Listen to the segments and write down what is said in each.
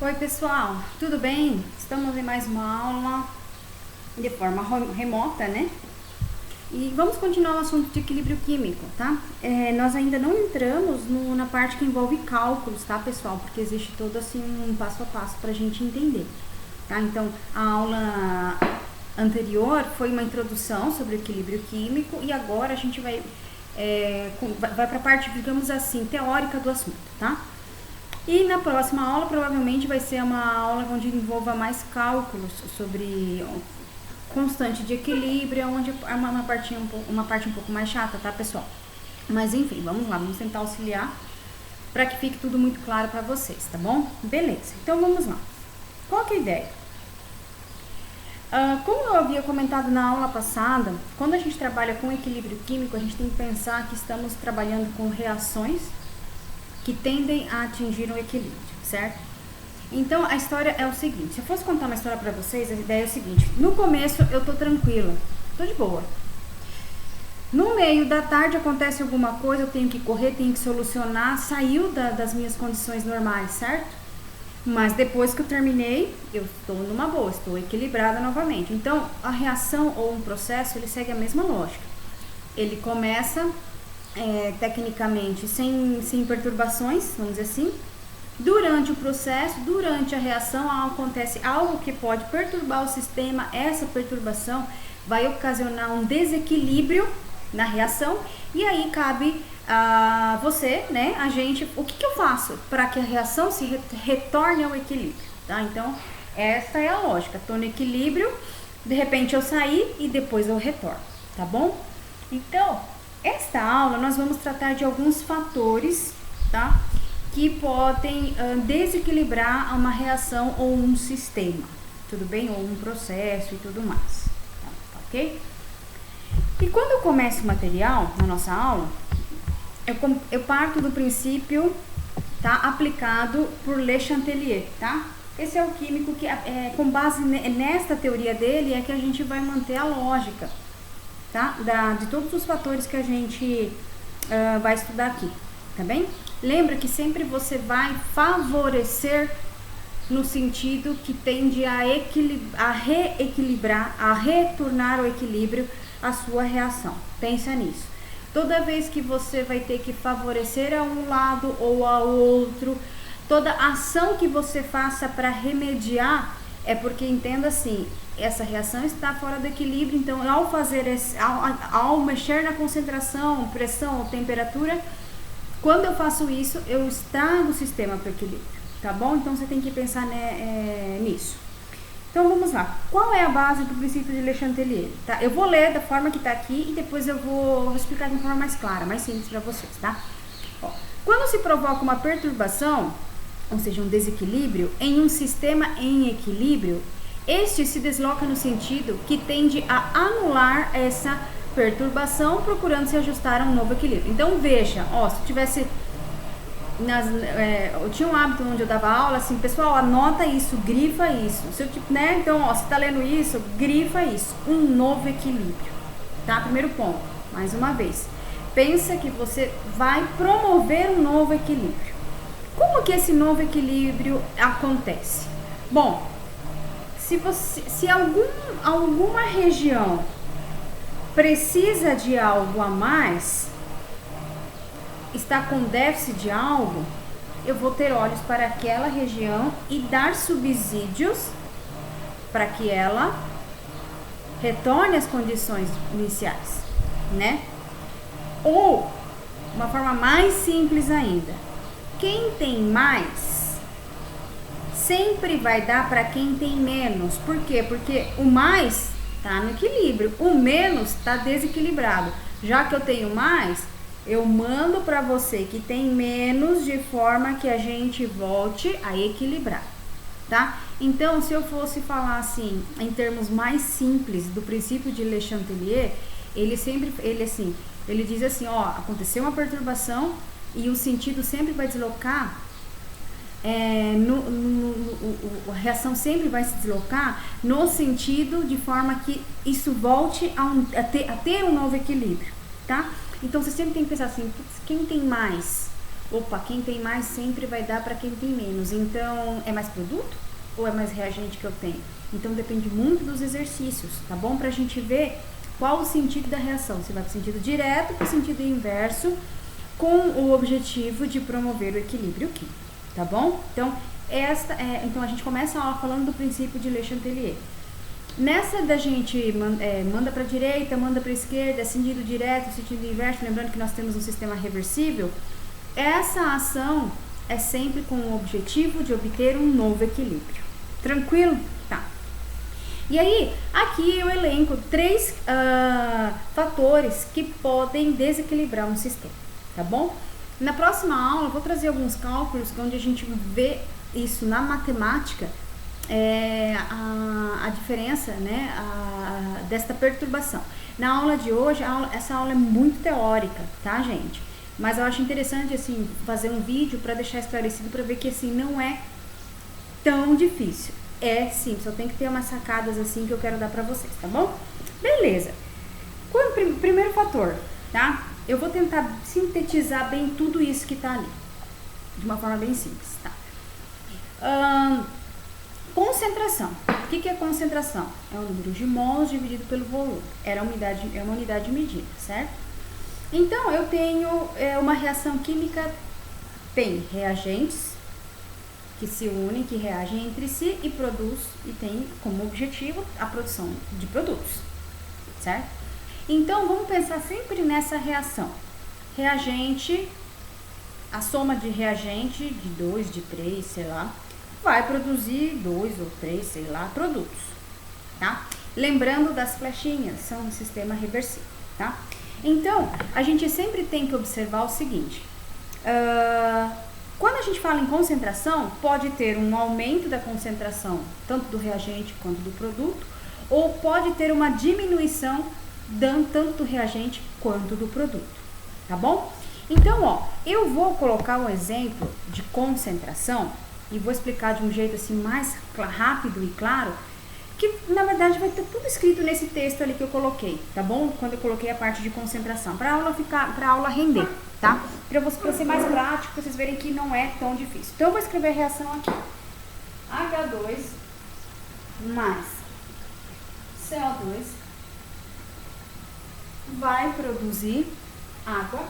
Oi pessoal, tudo bem? Estamos em mais uma aula de forma remota, né? E vamos continuar o assunto de equilíbrio químico, tá? Nós ainda não entramos na parte que envolve cálculos, tá pessoal? Porque existe todo assim um passo a passo pra gente entender, tá? Então a aula anterior foi uma introdução sobre o equilíbrio químico e agora a gente vai pra parte, digamos assim, teórica do assunto, tá? E na próxima aula provavelmente vai ser uma aula onde envolva mais cálculos sobre constante de equilíbrio, onde é uma parte um pouco mais chata, tá pessoal? Mas enfim, vamos lá, vamos tentar auxiliar para que fique tudo muito claro para vocês, tá bom? Beleza, então vamos lá. Qual que é a ideia? Como eu havia comentado na aula passada, quando a gente trabalha com equilíbrio químico, a gente tem que pensar que estamos trabalhando com reações que tendem a atingir um equilíbrio, certo? Então a história é o seguinte, se eu fosse contar uma história pra vocês, a ideia é o seguinte: no começo eu tô tranquila, tô de boa. No meio da tarde acontece alguma coisa, eu tenho que correr, tenho que solucionar, saiu das minhas condições normais, certo? Mas depois que eu terminei, eu estou numa boa, estou equilibrada novamente. Então a reação ou um processo, ele segue a mesma lógica. Ele começa tecnicamente sem perturbações, vamos dizer assim. Durante o processo, durante a reação, acontece algo que pode perturbar o sistema. Essa perturbação vai ocasionar um desequilíbrio na reação e aí cabe a você, né, a gente, o que eu faço para que a reação se retorne ao equilíbrio, tá? Então essa é a lógica, tô no equilíbrio, de repente eu saí e depois eu retorno, tá bom? Então esta aula nós vamos tratar de alguns fatores, tá, que podem desequilibrar uma reação ou um sistema, tudo bem? Ou um processo e tudo mais, tá, ok? E quando eu começo o material na nossa aula, eu parto do princípio, tá, aplicado por Le Chatelier, tá? Esse é o químico que, com base nesta teoria dele, é que a gente vai manter a lógica, tá? De todos os fatores que a gente vai estudar aqui, tá bem? Lembra que sempre você vai favorecer no sentido que tende a reequilibrar, a retornar ao equilíbrio a sua reação. Pensa nisso. Toda vez que você vai ter que favorecer a um lado ou ao outro, toda ação que você faça para remediar é porque, entenda assim, essa reação está fora do equilíbrio, então ao fazer ao mexer na concentração, pressão ou temperatura, quando eu faço isso, eu estrago o sistema para o equilíbrio, tá bom? Então você tem que pensar nisso. Então vamos lá. Qual é a base do princípio de Le Chatelier? Tá? Eu vou ler da forma que está aqui e depois eu vou explicar de uma forma mais clara, mais simples para vocês, tá? Ó, quando se provoca uma perturbação, ou seja, um desequilíbrio, em um sistema em equilíbrio, este se desloca no sentido que tende a anular essa perturbação, procurando se ajustar a um novo equilíbrio. Então veja, ó, se eu tivesse eu tinha um hábito onde eu dava aula, assim, pessoal, anota isso, grifa isso. Se eu, né? Então, ó, você tá lendo isso, grifa isso. Um novo equilíbrio, tá? Primeiro ponto, mais uma vez. Pensa que você vai promover um novo equilíbrio. Como que esse novo equilíbrio acontece? Bom, se alguma região precisa de algo a mais, está com déficit de algo, eu vou ter olhos para aquela região e dar subsídios para que ela retorne às condições iniciais, né? Ou, uma forma mais simples ainda, quem tem mais sempre vai dar para quem tem menos. Por quê? Porque o mais está no equilíbrio, o menos está desequilibrado. Já que eu tenho mais, eu mando para você que tem menos, de forma que a gente volte a equilibrar, tá? Então, se eu fosse falar assim, em termos mais simples do princípio de Le Chatelier, ele diz assim, ó, aconteceu uma perturbação e o sentido sempre vai deslocar, a reação sempre vai se deslocar no sentido de forma que isso volte a ter um novo equilíbrio, tá? Então você sempre tem que pensar assim, quem tem mais? Opa, quem tem mais sempre vai dar para quem tem menos. Então, é mais produto ou é mais reagente que eu tenho? Então, depende muito dos exercícios, tá bom? Pra gente ver qual o sentido da reação. Se vai pro sentido direto, pro sentido inverso, com o objetivo de promover o equilíbrio químico, tá bom? Então, então a gente começa a aula falando do princípio de Le Chatelier. Nessa da gente manda para a direita, manda para a esquerda, sentido direto, sentido inverso, lembrando que nós temos um sistema reversível, essa ação é sempre com o objetivo de obter um novo equilíbrio. Tranquilo? Tá. E aí, aqui eu elenco 3 fatores que podem desequilibrar um sistema, tá bom? Na próxima aula eu vou trazer alguns cálculos onde a gente vê isso na matemática, a diferença, né, desta perturbação. Na aula de hoje, essa aula é muito teórica, tá, gente? Mas eu acho interessante, assim, fazer um vídeo para deixar esclarecido, para ver que, assim, não é tão difícil. É sim, só tem que ter umas sacadas, assim, que eu quero dar pra vocês, tá bom? Beleza. Primeiro fator, tá? Eu vou tentar sintetizar bem tudo isso que tá ali, de uma forma bem simples, tá? Concentração. O que é concentração? É o número de mols dividido pelo volume. É uma unidade de medida, certo? Então, eu tenho uma reação química, tem reagentes que se unem, que reagem entre si e produz, e tem como objetivo a produção de produtos, certo? Então, vamos pensar sempre nessa reação. Reagente, a soma de reagente, de 2, de 3, sei lá, vai produzir 2 ou 3, sei lá, produtos, tá? Lembrando das flechinhas, são um sistema reversível, tá? Então, a gente sempre tem que observar o seguinte, quando a gente fala em concentração, pode ter um aumento da concentração, tanto do reagente quanto do produto, ou pode ter uma diminuição tanto do reagente quanto do produto, tá bom? Então, ó, eu vou colocar um exemplo de concentração e vou explicar de um jeito assim mais rápido e claro, que na verdade vai ter tudo escrito nesse texto ali que eu coloquei, tá bom? Quando eu coloquei a parte de concentração, para a aula render, tá? Para ser mais prático, para vocês verem que não é tão difícil. Então eu vou escrever a reação aqui. H2 mais CO2 vai produzir água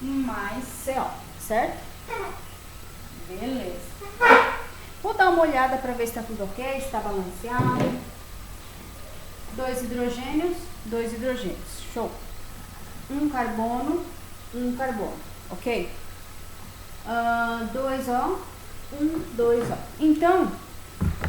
mais CO, certo? Beleza. Vou dar uma olhada para ver se está tudo ok, se está balanceado. 2 hidrogênios, show. Um carbono, ok? 2O, 2O. Então,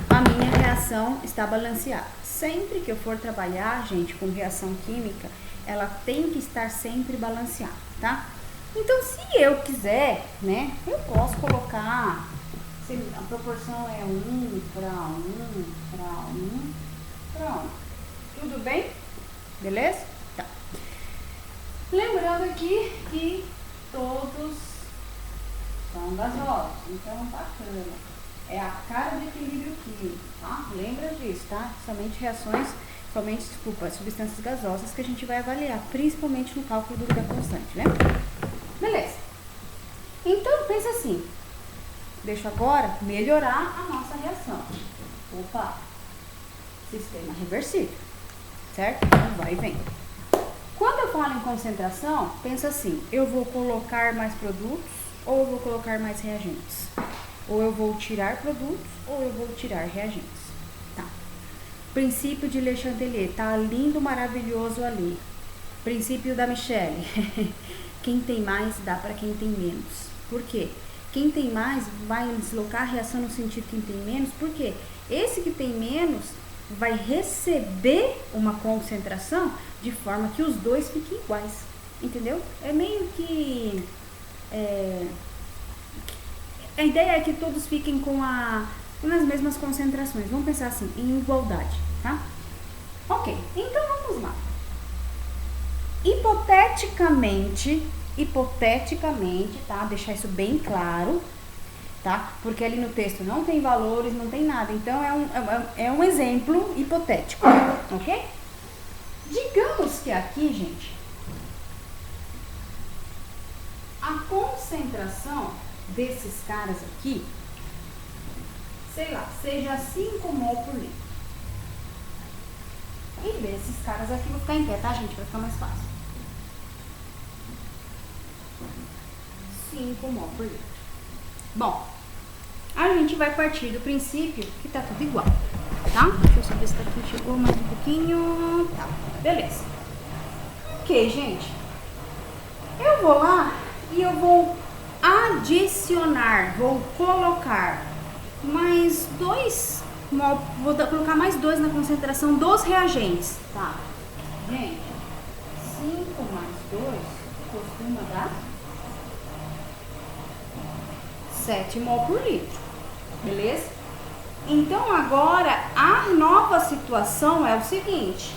a minha reação está balanceada. Sempre que eu for trabalhar, gente, com reação química, ela tem que estar sempre balanceada, tá? Então, se eu quiser, né, eu posso colocar, se a proporção é 1 para 1 para 1 para 1. Tudo bem? Beleza? Tá. Lembrando aqui que todos são gasosos, então bacana. É a cara do equilíbrio químico, tá? Lembra disso, tá? Substâncias gasosas que a gente vai avaliar, principalmente no cálculo da constante, né? Beleza. Então, pensa assim. Deixa eu agora melhorar a nossa reação. Opa! Sistema reversível, certo? Então, vai e vem. Quando eu falo em concentração, pensa assim, eu vou colocar mais produtos ou eu vou colocar mais reagentes? Ou eu vou tirar produtos ou eu vou tirar reagentes? Tá. Princípio de Le Chatelier, tá lindo, maravilhoso ali. Princípio da Michelle. Quem tem mais dá para quem tem menos. Por quê? Quem tem mais vai deslocar a reação no sentido de quem tem menos, porque esse que tem menos vai receber uma concentração de forma que os dois fiquem iguais, entendeu? É meio que... a ideia é que todos fiquem nas mesmas concentrações. Vamos pensar assim, em igualdade, tá? Ok, então vamos lá. Hipoteticamente, tá? Deixar isso bem claro, tá? Porque ali no texto não tem valores, não tem nada. Então, é um exemplo hipotético, ok? Digamos que aqui, gente, a concentração desses caras aqui, sei lá, seja 5 mol por litro. E desses caras aqui, vou ficar em pé, tá, gente? Vai ficar mais fácil. 5 mol por litro. Bom, a gente vai partir do princípio que tá tudo igual, tá? Deixa eu saber se tá aqui, chegou mais um pouquinho. Tá, beleza. Ok, gente. Eu vou lá e eu vou adicionar, vou colocar mais 2 mol, vou colocar mais 2 na concentração dos reagentes, tá? Gente, 5 mais 2 costuma dar 7 mol por litro, beleza? Então agora a nova situação é o seguinte: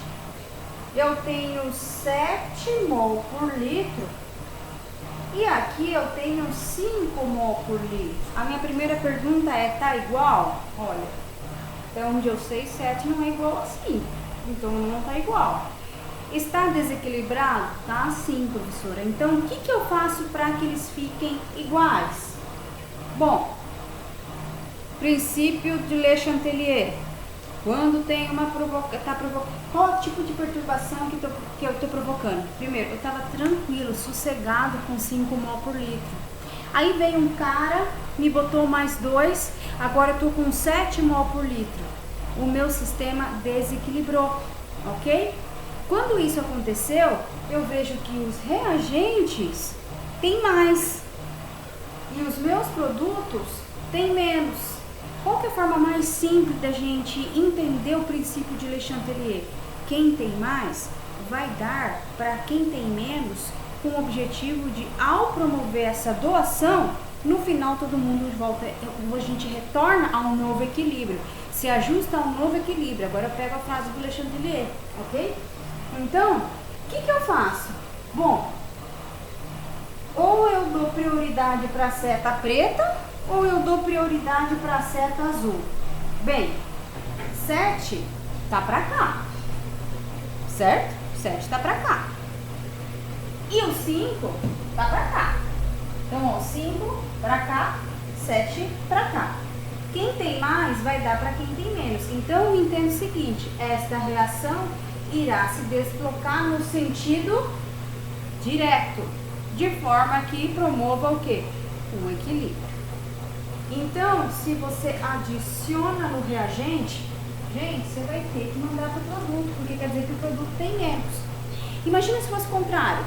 eu tenho 7 mol por litro e aqui eu tenho 5 mol por litro. A minha primeira pergunta é, tá igual? Olha, até onde eu sei, 7 não é igual a 5, então não tá igual. Está desequilibrado? Tá sim, professora. Então o que eu faço para que eles fiquem iguais? Bom, princípio de Le Chatelier. Quando tem uma qual tipo de perturbação que eu tô provocando? Primeiro, eu tava tranquilo, sossegado com 5 mol por litro. Aí veio um cara, me botou mais 2, agora eu tô com 7 mol por litro. O meu sistema desequilibrou, ok? Quando isso aconteceu, eu vejo que os reagentes têm mais e os meus produtos têm menos. Qual que é a forma mais simples da gente entender o princípio de Le Chatelier? Quem tem mais vai dar para quem tem menos, com o objetivo de, ao promover essa doação, no final todo mundo volta, a gente retorna a um novo equilíbrio, se ajusta a um novo equilíbrio. Agora eu pego a frase do Le Chatelier, ok? Então, o que eu faço? Bom, ou eu dou prioridade para a seta preta, ou eu dou prioridade para a seta azul. Bem, 7 tá para cá, certo? 7 tá para cá. E o 5 tá para cá. Então, ó, 5 para cá, 7 para cá. Quem tem mais vai dar para quem tem menos. Então, eu entendo o seguinte: esta reação irá se deslocar no sentido direto, de forma que promova o quê? O equilíbrio. Então, se você adiciona no reagente, gente, você vai ter que mandar para o produto, porque quer dizer que o produto tem menos. Imagina se fosse o contrário.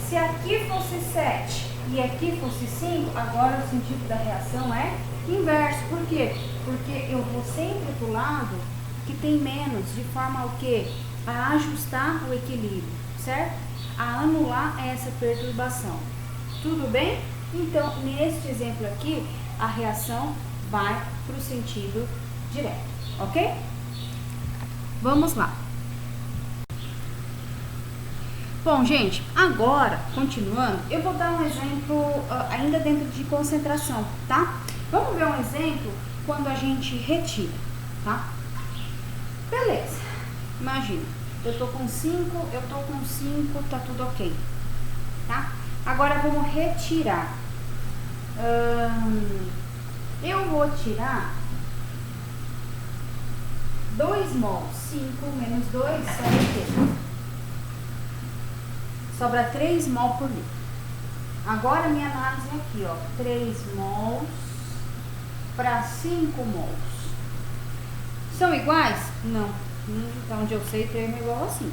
Se aqui fosse 7 e aqui fosse 5, agora o sentido da reação é inverso. Por quê? Porque eu vou sempre para o lado que tem menos, de forma ao quê? A ajustar o equilíbrio, certo? A anular essa perturbação. Tudo bem? Então, neste exemplo aqui, a reação vai para o sentido direto, ok? Vamos lá. Bom, gente, agora, continuando, eu vou dar um exemplo ainda dentro de concentração, tá? Vamos ver um exemplo quando a gente retira, tá? Beleza, imagina, eu tô com 5, tá tudo ok, tá? Agora vamos retirar. Eu vou tirar 2 mol, 5 menos 2, sobra o quê? Sobra 3 mol por litro. Agora minha análise é aqui, ó, 3 mols para 5 mols. São iguais? Não. Então, onde eu sei, termo é igual a 5.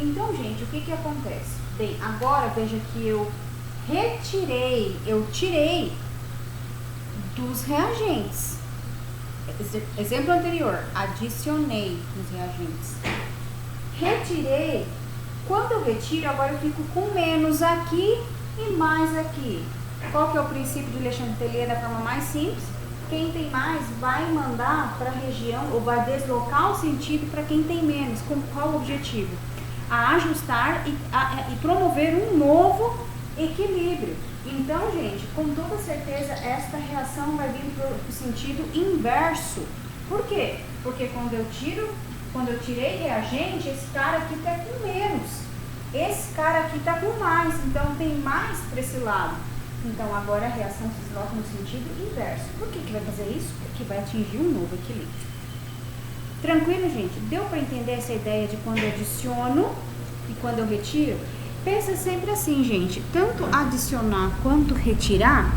Então, gente, o que acontece? Bem, agora veja que eu tirei dos reagentes. Exemplo anterior, adicionei nos reagentes. Retirei. Quando eu retiro, agora eu fico com menos aqui e mais aqui. Qual que é o princípio de Le Chatelier da forma mais simples? Quem tem mais vai mandar para a região, ou vai deslocar o sentido para quem tem menos. Com qual o objetivo? A ajustar e promover um novo equilíbrio. Então, gente, com toda certeza, esta reação vai vir para o sentido inverso. Por quê? Porque quando eu tirei reagente, esse cara aqui está com menos. Esse cara aqui tá com mais, então tem mais para esse lado. Então agora a reação se desloca no sentido inverso. Por que vai fazer isso? Porque vai atingir um novo equilíbrio. Tranquilo, gente? Deu para entender essa ideia de quando eu adiciono e quando eu retiro? Pensa sempre assim, gente. Tanto adicionar quanto retirar,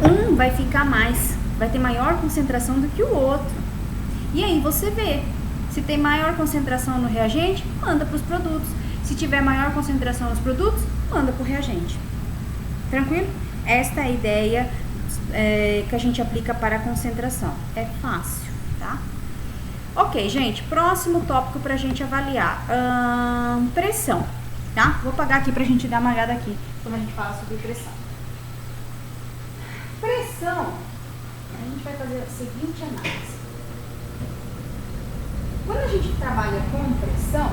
um vai ficar mais, vai ter maior concentração do que o outro. E aí você vê. Se tem maior concentração no reagente, manda para os produtos. Se tiver maior concentração nos produtos, manda para o reagente. Tranquilo? Esta é a ideia que a gente aplica para a concentração. É fácil, tá? Ok, gente. Próximo tópico para a gente avaliar. Pressão, tá? Vou apagar aqui para a gente dar uma olhada aqui quando a gente fala sobre pressão. Pressão, a gente vai fazer a seguinte análise. Quando a gente trabalha com pressão,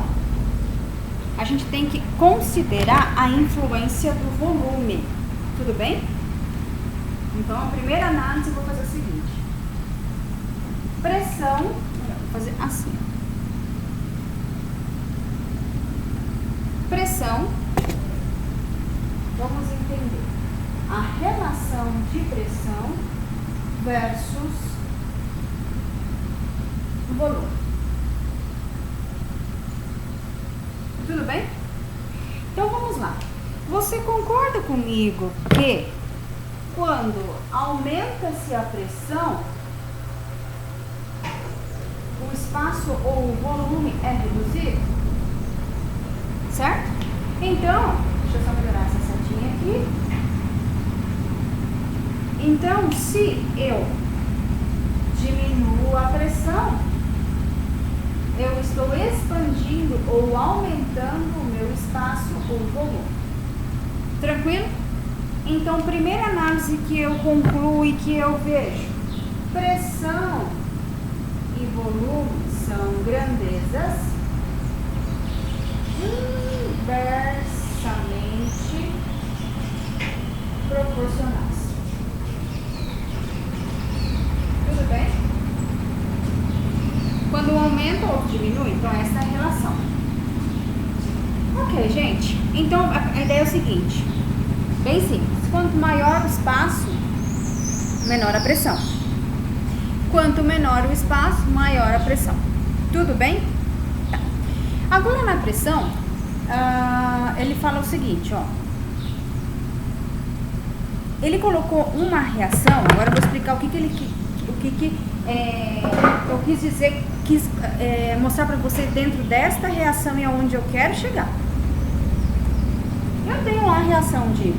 a gente tem que considerar a influência do volume. Tudo bem? Então, a primeira análise eu vou fazer o seguinte. Pressão, vou fazer assim. Pressão, vamos entender a relação de pressão versus volume. Tudo bem? Então vamos lá. Você concorda comigo que quando aumenta-se a pressão, o espaço ou o volume é reduzido? Certo? Então, deixa eu só melhorar essa setinha aqui. Então, se eu diminuo a pressão, eu estou expandindo ou aumentando o meu espaço ou volume. Tranquilo? Então, primeira análise que eu concluo e que eu vejo. Pressão e volume são grandezas inversamente proporcionais. Tudo bem? Quando um aumenta, o outro diminui, então essa é a relação. Ok, gente. Então, a ideia é o seguinte. Bem simples. Quanto maior o espaço, menor a pressão. Quanto menor o espaço, maior a pressão. Tudo bem? Tá. Agora, na pressão, ele fala o seguinte, ó. Ele colocou uma reação, agora eu vou explicar o que eu quis dizer, mostrar para você dentro desta reação e aonde eu quero chegar. Eu tenho lá a reação de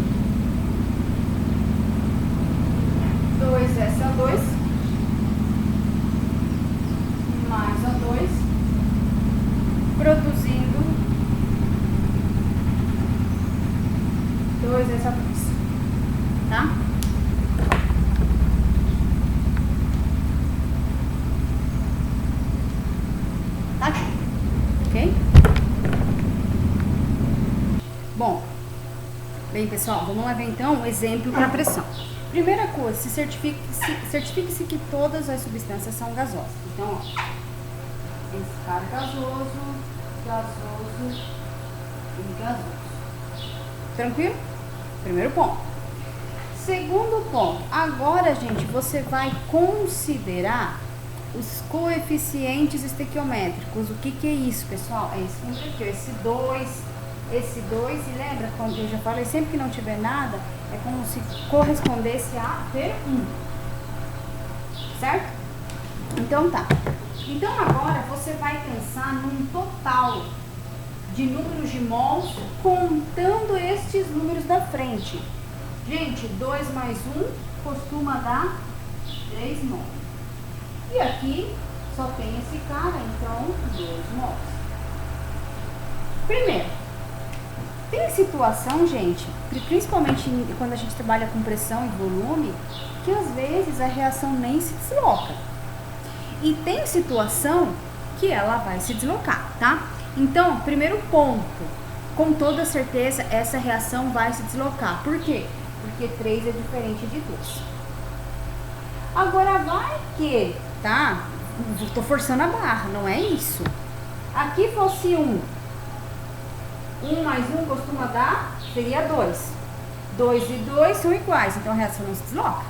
2SO2 mais O2 produzindo 2SO2, tá? Tá aqui, ok? Bom, bem pessoal, vamos lá ver então um exemplo para pressão. Primeira coisa, certifique-se que todas as substâncias são gasosas. Então, ó, esse cara é gasoso, gasoso e gasoso. Tranquilo? Primeiro ponto. Segundo ponto, agora, gente, você vai considerar os coeficientes estequiométricos. O que é isso, pessoal? É isso aqui, esse 2, e lembra quando eu já falei, sempre que não tiver nada, é como se correspondesse a ter 1. Certo? Então tá. Então agora você vai pensar num total de números de mols contando estes números da frente. Gente, 2 mais 1 costuma dar 3 mols. E aqui só tem esse cara, então 2 mols. Primeiro, tem situação, gente, principalmente quando a gente trabalha com pressão e volume, que às vezes a reação nem se desloca. E tem situação que ela vai se deslocar, tá? Então, primeiro ponto, com toda certeza essa reação vai se deslocar. Por quê? Porque 3 é diferente de 2. Agora vai que, tá? Tô forçando a barra, não é isso. Aqui fosse 1 1 mais 1 costuma dar, seria 2. 2 e 2 são iguais, então a reação não se desloca.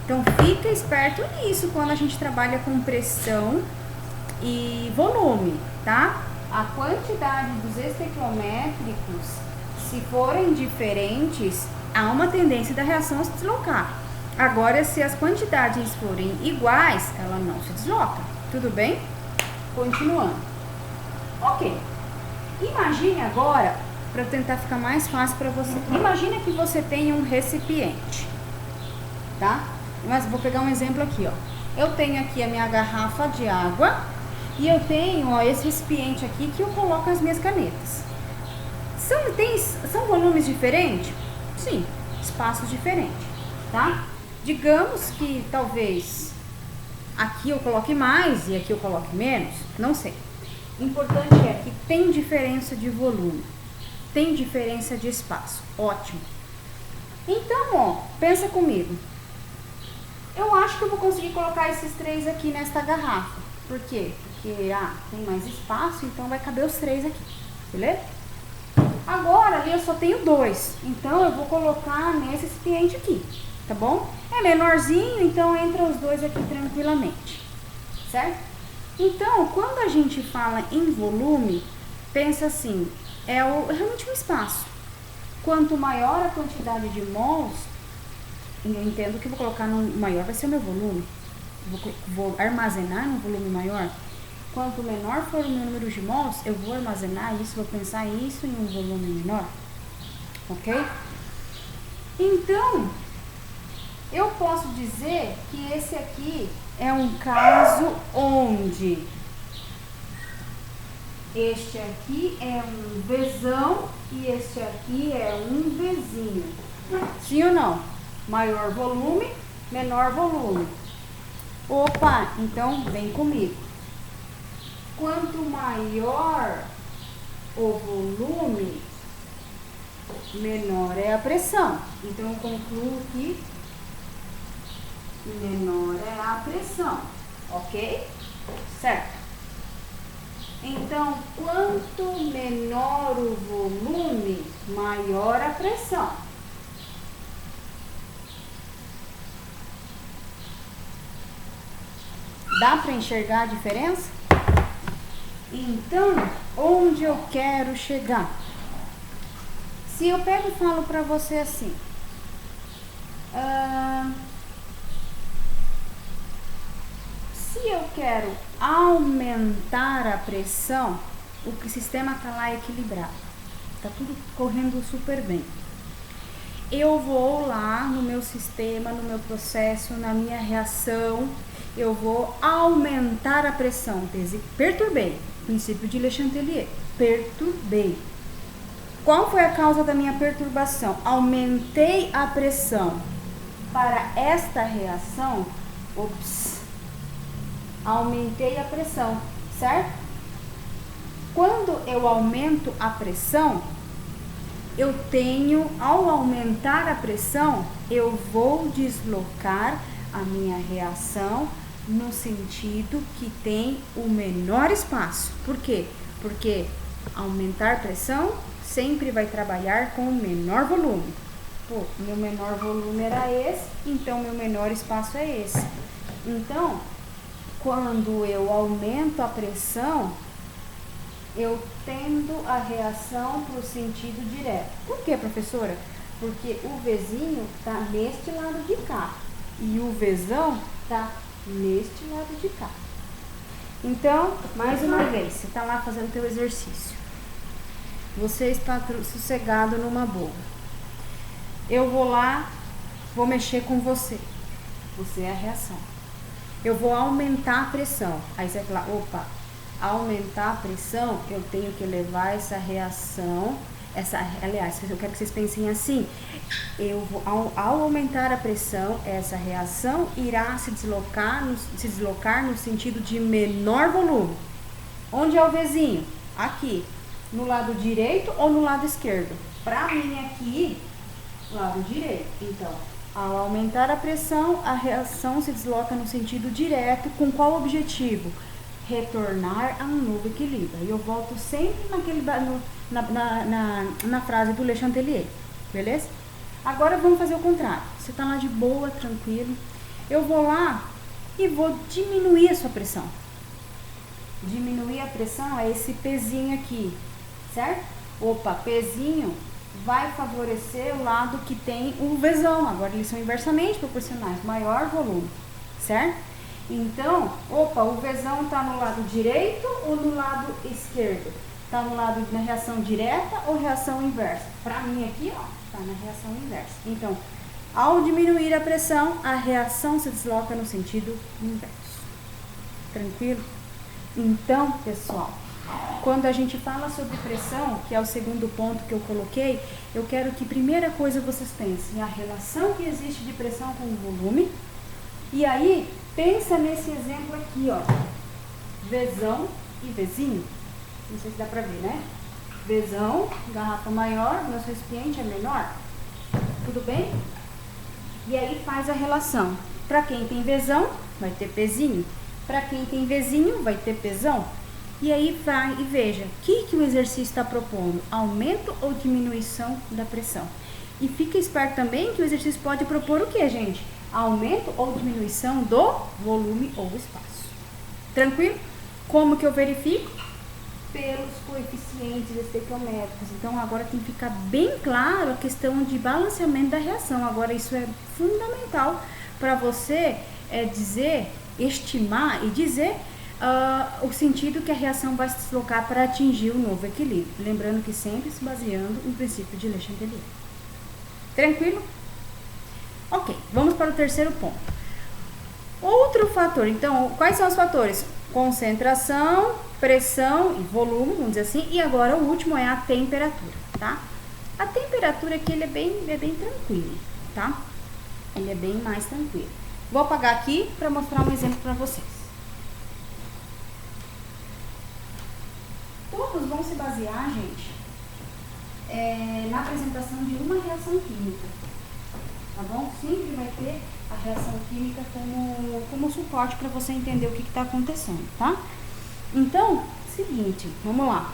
Então fica esperto nisso quando a gente trabalha com pressão e volume, tá? A quantidade dos estequiométricos, se forem diferentes, há uma tendência da reação a se deslocar. Agora, se as quantidades forem iguais, ela não se desloca. Tudo bem? Continuando. Ok. Imagine agora, para tentar ficar mais fácil para você. Imagina que você tem um recipiente, tá? Mas vou pegar um exemplo aqui, ó. Eu tenho aqui a minha garrafa de água e eu tenho, ó, esse recipiente aqui que eu coloco as minhas canetas. São volumes diferentes? Sim, espaços diferentes, tá? Digamos que talvez aqui eu coloque mais e aqui eu coloque menos, não sei. Importante é que tem diferença de volume, tem diferença de espaço, ótimo. Então, ó, pensa comigo. Eu acho que eu vou conseguir colocar esses 3 aqui nesta garrafa. Por quê? Porque, tem mais espaço, então vai caber os 3 aqui, beleza? Agora, ali eu só tenho 2, então eu vou colocar nesse recipiente aqui, tá bom? É menorzinho, então entra os 2 aqui tranquilamente, certo? Então, quando a gente fala em volume, pensa assim, realmente um espaço. Quanto maior a quantidade de mols, eu entendo que eu vou colocar no maior, vai ser o meu volume. Vou armazenar num volume maior. Quanto menor for o meu número de mols, eu vou armazenar isso, vou pensar isso em um volume menor. Ok? Então, eu posso dizer que esse aqui é um caso onde este aqui é um Vzão e este aqui é um Vzinho. Sim ou não? Maior volume, menor volume. Opa, então vem comigo. Quanto maior o volume, menor é a pressão. Então eu concluo que menor é a pressão, ok? Certo. Então, quanto menor o volume, maior a pressão. Dá para enxergar a diferença? Então, onde eu quero chegar? Se eu pego e falo para você assim, se eu quero aumentar a pressão, o sistema está lá equilibrado, está tudo correndo super bem. Eu vou lá no meu sistema, no meu processo, na minha reação, eu vou aumentar a pressão, perturbei, princípio de Le Chatelier, perturbei. Qual foi a causa da minha perturbação? Aumentei a pressão. Para esta reação, aumentei a pressão, certo? Quando eu aumento a pressão, eu tenho, ao aumentar a pressão, eu vou deslocar a minha reação no sentido que tem o menor espaço. Por quê? Porque aumentar pressão sempre vai trabalhar com o menor volume. Pô, meu menor volume era esse, então meu menor espaço é esse. Então, quando eu aumento a pressão, eu tendo a reação para o sentido direto. Por quê, professora? Porque o Vzinho está neste lado de cá e o Vzão está neste lado de cá. Então, mais uma vez, você está lá fazendo teu exercício. Você está sossegado numa boa. Eu vou lá, vou mexer com você. Você é a reação. Eu vou aumentar a pressão. Aí você vai falar, opa, aumentar a pressão, eu tenho que levar essa reação, aliás, eu quero que vocês pensem assim, eu vou, ao aumentar a pressão, essa reação irá se deslocar no sentido de menor volume. Onde é o Vzinho? Aqui, no lado direito ou no lado esquerdo? Para mim aqui, lado direito. Então, ao aumentar a pressão, a reação se desloca no sentido direto, com qual objetivo? retornar a um novo equilíbrio. Aí eu volto sempre na frase do Le Chatelier, beleza? Agora vamos fazer o contrário. Você tá lá de boa, tranquilo. Eu vou lá e vou diminuir a sua pressão. Diminuir a pressão é esse pezinho aqui, certo? Opa, pezinho vai favorecer o lado que tem o Vzão. Agora eles são inversamente proporcionais, maior volume, certo? Então, opa, o Vzão tá no lado direito ou no lado esquerdo? Tá no lado na reação direta ou reação inversa? Pra mim aqui, ó, tá na reação inversa. Então, ao diminuir a pressão, a reação se desloca no sentido inverso. Tranquilo? Então, pessoal, quando a gente fala sobre pressão, que é o segundo ponto que eu coloquei, eu quero que primeira coisa vocês pensem a relação que existe de pressão com o volume. E aí, pensa nesse exemplo aqui, ó, Vzão e Vzinho. Não sei se dá pra ver, né? Vzão, garrafa maior, nosso recipiente é menor. Tudo bem? E aí faz a relação. Para quem tem Vzão, vai ter pezinho. Para quem tem Vzinho, vai ter pesão. E aí vai e veja, o que o exercício está propondo? Aumento ou diminuição da pressão? E fica esperto também que o exercício pode propor o que, gente? Aumento ou diminuição do volume ou espaço. Tranquilo? Como que eu verifico? Pelos coeficientes estequiométricos. Então, agora tem que ficar bem claro a questão de balanceamento da reação. Agora, isso é fundamental para você estimar e dizer o sentido que a reação vai se deslocar para atingir o novo equilíbrio. Lembrando que sempre se baseando no princípio de Le Chatelier. Tranquilo? Ok, vamos para o terceiro ponto. Outro fator, então, quais são os fatores? Concentração, pressão e volume, vamos dizer assim, e agora o último é a temperatura, tá? A temperatura aqui ele é bem tranquilo, tá? Ele é bem mais tranquilo. Vou apagar aqui para mostrar um exemplo para vocês. Todos vão se basear, gente, na apresentação de uma reação química, tá bom? Sempre vai ter a reação química como suporte para você entender o que está acontecendo, tá? Então, seguinte, vamos lá.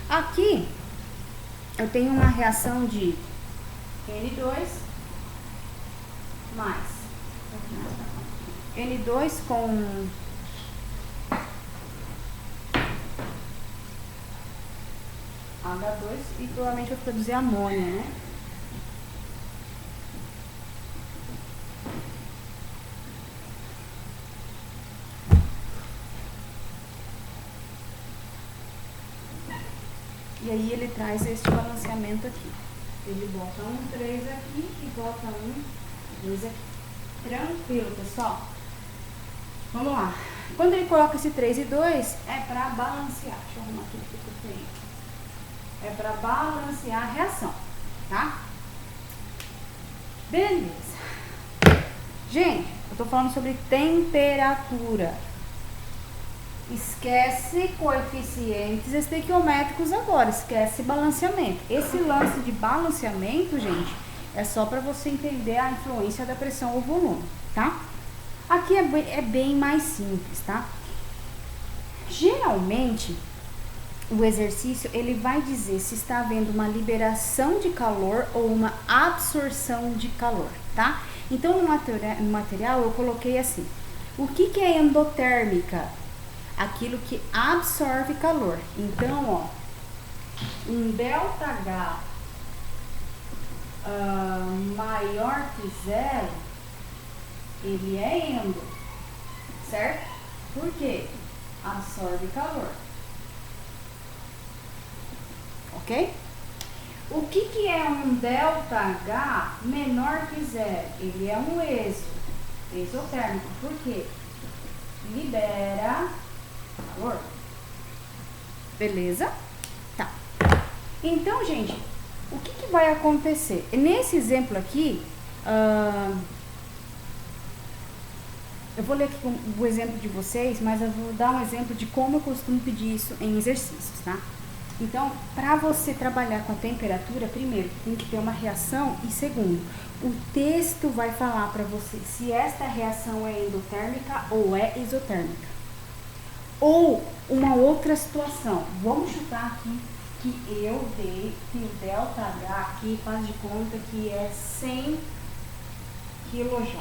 Aqui eu tenho uma reação de N2 mais N2 com H2 e provavelmente vai produzir amônia, né? E aí ele traz esse balanceamento aqui. Ele bota 3 aqui e bota 2 aqui. Tranquilo, pessoal? Vamos lá. Quando ele coloca esse 3 e 2, é para balancear. Deixa eu arrumar aqui que eu tenho. É para balancear a reação, tá? Beleza. Gente, eu tô falando sobre temperatura. Esquece coeficientes estequiométricos agora, esquece balanceamento. Esse lance de balanceamento, gente, é só para você entender a influência da pressão ou volume, tá? Aqui é bem mais simples, tá? Geralmente, o exercício, ele vai dizer se está havendo uma liberação de calor ou uma absorção de calor, tá? Então, no material, eu coloquei assim, o que é endotérmica? Aquilo que absorve calor. Então, ó, um ΔH maior que 0, ele é endo, certo? Por quê? Absorve calor. Ok? O que é um ΔH menor que 0? Ele é um exotérmico. Por quê? Libera calor. Beleza? Tá. Então, gente, o que vai acontecer? Nesse exemplo aqui, eu vou ler aqui o exemplo de vocês, mas eu vou dar um exemplo de como eu costumo pedir isso em exercícios, tá? Então, para você trabalhar com a temperatura, primeiro, tem que ter uma reação e segundo, o texto vai falar para você se esta reação é endotérmica ou é exotérmica. Ou uma outra situação. Vamos chutar aqui que eu dei que o ΔH aqui faz de conta que é 100 kJ,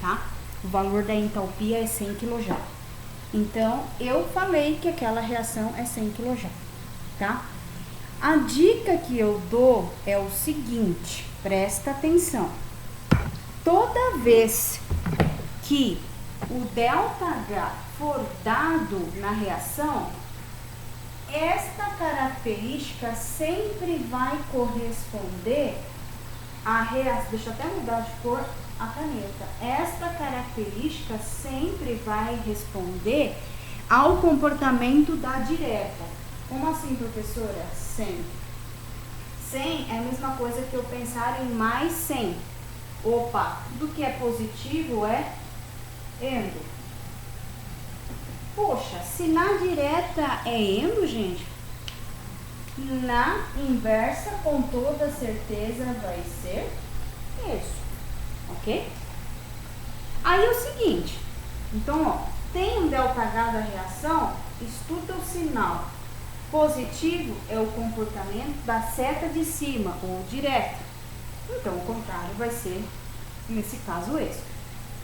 tá? O valor da entalpia é 100 kJ. Então, eu falei que aquela reação é 100 kJ, tá? A dica que eu dou é o seguinte, presta atenção. Toda vez que o ΔH for dado na reação, esta característica sempre vai corresponder à reação. Deixa eu até mudar de cor a caneta. Esta característica sempre vai responder ao comportamento da direta. Como assim, professora? 100. 100 é a mesma coisa que eu pensar em mais 100. Opa, tudo que é positivo é endo. Poxa, se na direta é endo, gente, na inversa com toda certeza vai ser isso, ok? Aí é o seguinte, então, ó, tem um ΔH da reação, estuda o sinal. Positivo é o comportamento da seta de cima, ou direta. Então, o contrário vai ser, nesse caso, êxito.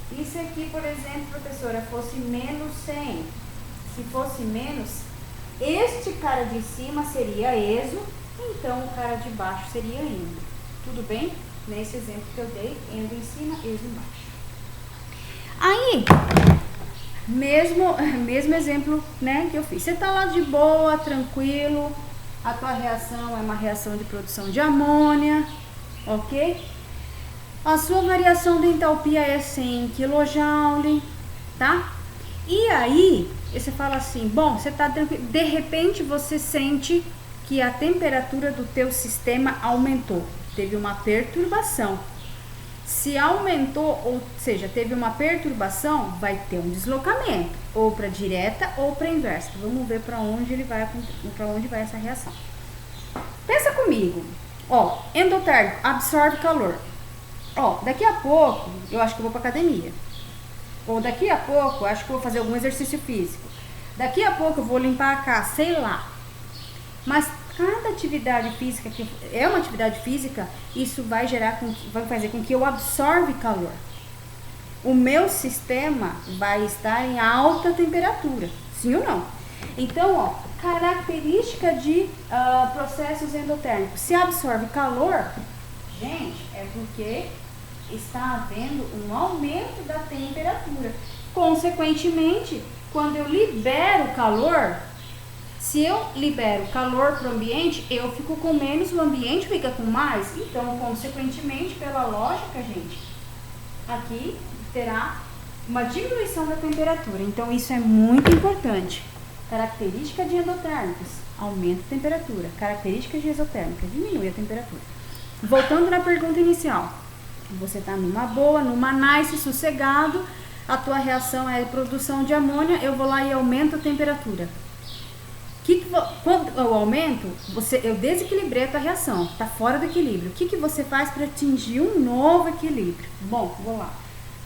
E se aqui, por exemplo, professora, fosse menos 100, se fosse menos, este cara de cima seria exo, então o cara de baixo seria endo. Tudo bem? Nesse exemplo que eu dei, endo em cima, exo embaixo. Aí, mesmo exemplo, né, que eu fiz. Você tá lá de boa, tranquilo, a tua reação é uma reação de produção de amônia, ok? A sua variação de entalpia é 100 kJ, tá? E aí, você fala assim, bom, você tá tranquilo, de repente você sente que a temperatura do teu sistema aumentou, teve uma perturbação. Se aumentou, ou seja, teve uma perturbação, vai ter um deslocamento, ou para direta ou para inversa. Vamos ver para onde vai essa reação. Pensa comigo, ó, endotérmico absorve calor. Ó, daqui a pouco eu acho que eu vou para academia. Ou daqui a pouco eu acho que eu vou fazer algum exercício físico. Daqui a pouco eu vou limpar a casa, sei lá. Mas cada atividade física que é uma atividade física, isso vai fazer com que eu absorva calor. O meu sistema vai estar em alta temperatura, sim ou não? Então, ó, característica de processos endotérmicos. Se absorve calor, gente, é porque está havendo um aumento da temperatura. Consequentemente, quando eu libero calor, se eu libero calor para o ambiente, eu fico com menos, o ambiente fica com mais. Então, consequentemente, pela lógica, gente, aqui terá uma diminuição da temperatura. Então, isso é muito importante. Característica de endotérmicos, aumenta a temperatura. Característica de exotérmica, diminui a temperatura. Voltando na pergunta inicial. Você está numa boa, numa nice, sossegado, a tua reação é produção de amônia, eu vou lá e aumento a temperatura. Quando eu aumento, eu desequilibrei a tua reação, está fora do equilíbrio. O que você faz para atingir um novo equilíbrio? Bom, vou lá.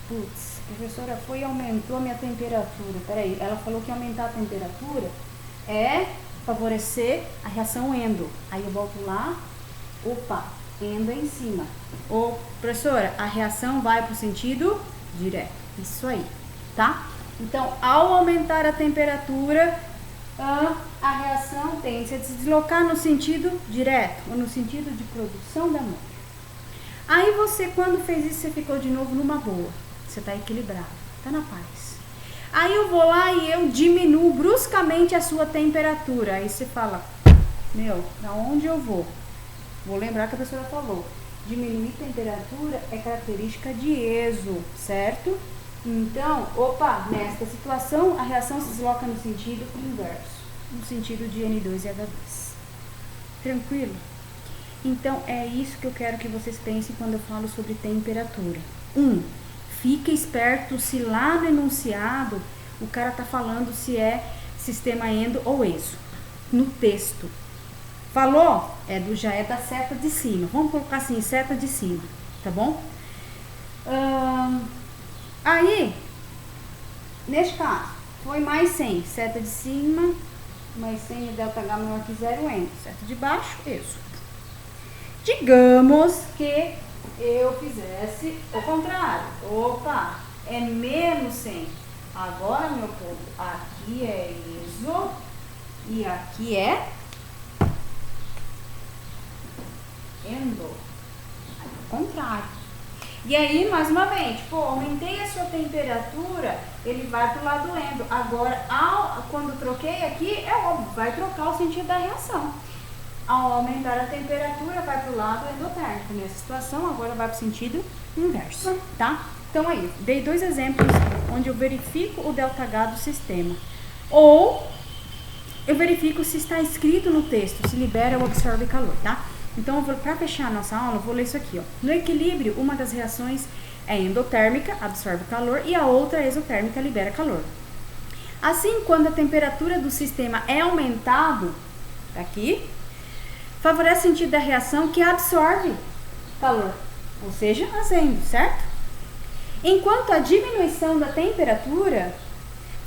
Putz, a professora foi e aumentou a minha temperatura. Peraí, ela falou que aumentar a temperatura é favorecer a reação endo. Aí eu volto lá, opa, endo em cima. Ô, professora, a reação vai para o sentido direto. Isso aí, tá? Então, ao aumentar a temperatura, a reação tende a se deslocar no sentido direto, ou no sentido de produção da amônia. Aí você, quando fez isso, você ficou de novo numa boa. Você está equilibrado, está na paz. Aí eu vou lá e eu diminuo bruscamente a sua temperatura. Aí você fala, meu, pra onde eu vou? Vou lembrar que a professora falou, diminuir temperatura é característica de exo, certo? Então, opa, nesta situação, a reação se desloca no sentido inverso, no sentido de N2 e H2. Tranquilo? Então, é isso que eu quero que vocês pensem quando eu falo sobre temperatura. Fica esperto se lá no enunciado o cara tá falando se é sistema endo ou exo. No texto. Falou? Já é da seta de cima. Vamos colocar assim, seta de cima, tá bom? Aí, neste caso, foi mais 100, seta de cima, mais 100 e ΔH menor que 0, N. Seta de baixo, isso. Digamos que eu fizesse o contrário. Opa, é menos 100. Agora, meu povo, aqui é iso e aqui é endo. Ao contrário. E aí, mais uma vez, aumentei a sua temperatura, ele vai pro lado endo. Agora, quando troquei aqui, é óbvio, vai trocar o sentido da reação. Ao aumentar a temperatura, vai pro lado endotérmico. Nessa situação, agora vai pro sentido inverso, tá? Então aí, dei 2 exemplos onde eu verifico o ΔH do sistema. Ou eu verifico se está escrito no texto, se libera ou absorve calor, tá? Então, para fechar a nossa aula, eu vou ler isso aqui, ó. No equilíbrio, uma das reações é endotérmica, absorve calor, e a outra, exotérmica, libera calor. Assim, quando a temperatura do sistema é aumentado, aqui, favorece o sentido da reação que absorve calor, ou seja, as endo, certo? Enquanto a diminuição da temperatura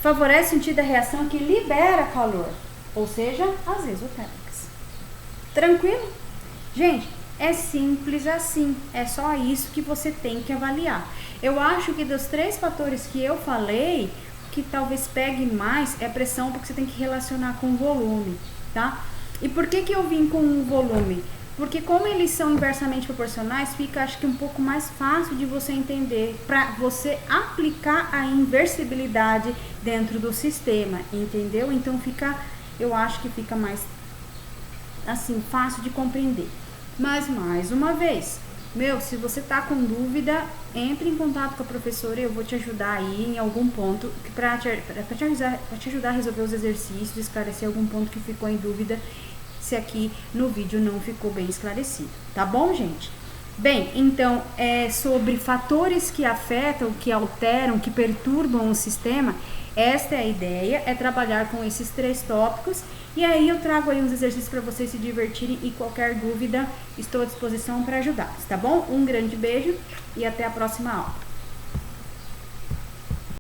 favorece o sentido da reação que libera calor, ou seja, as exotérmicas. Tranquilo? Gente, é simples assim, é só isso que você tem que avaliar. Eu acho que dos 3 fatores que eu falei, o que talvez pegue mais é a pressão, porque você tem que relacionar com o volume, tá? E por que eu vim com o volume? Porque como eles são inversamente proporcionais, fica, acho que, um pouco mais fácil de você entender, para você aplicar a inversibilidade dentro do sistema, entendeu? Então eu acho que fica mais, assim, fácil de compreender. Mas, mais uma vez, se você tá com dúvida, entre em contato com a professora e eu vou te ajudar aí em algum ponto, para te ajudar a resolver os exercícios, esclarecer algum ponto que ficou em dúvida, se aqui no vídeo não ficou bem esclarecido, tá bom, gente? Bem, então, sobre fatores que afetam, que alteram, que perturbam o sistema, esta é a ideia, é trabalhar com esses 3 tópicos, e aí eu trago aí uns exercícios para vocês se divertirem, e qualquer dúvida, estou à disposição para ajudar, tá bom? Um grande beijo e até a próxima aula.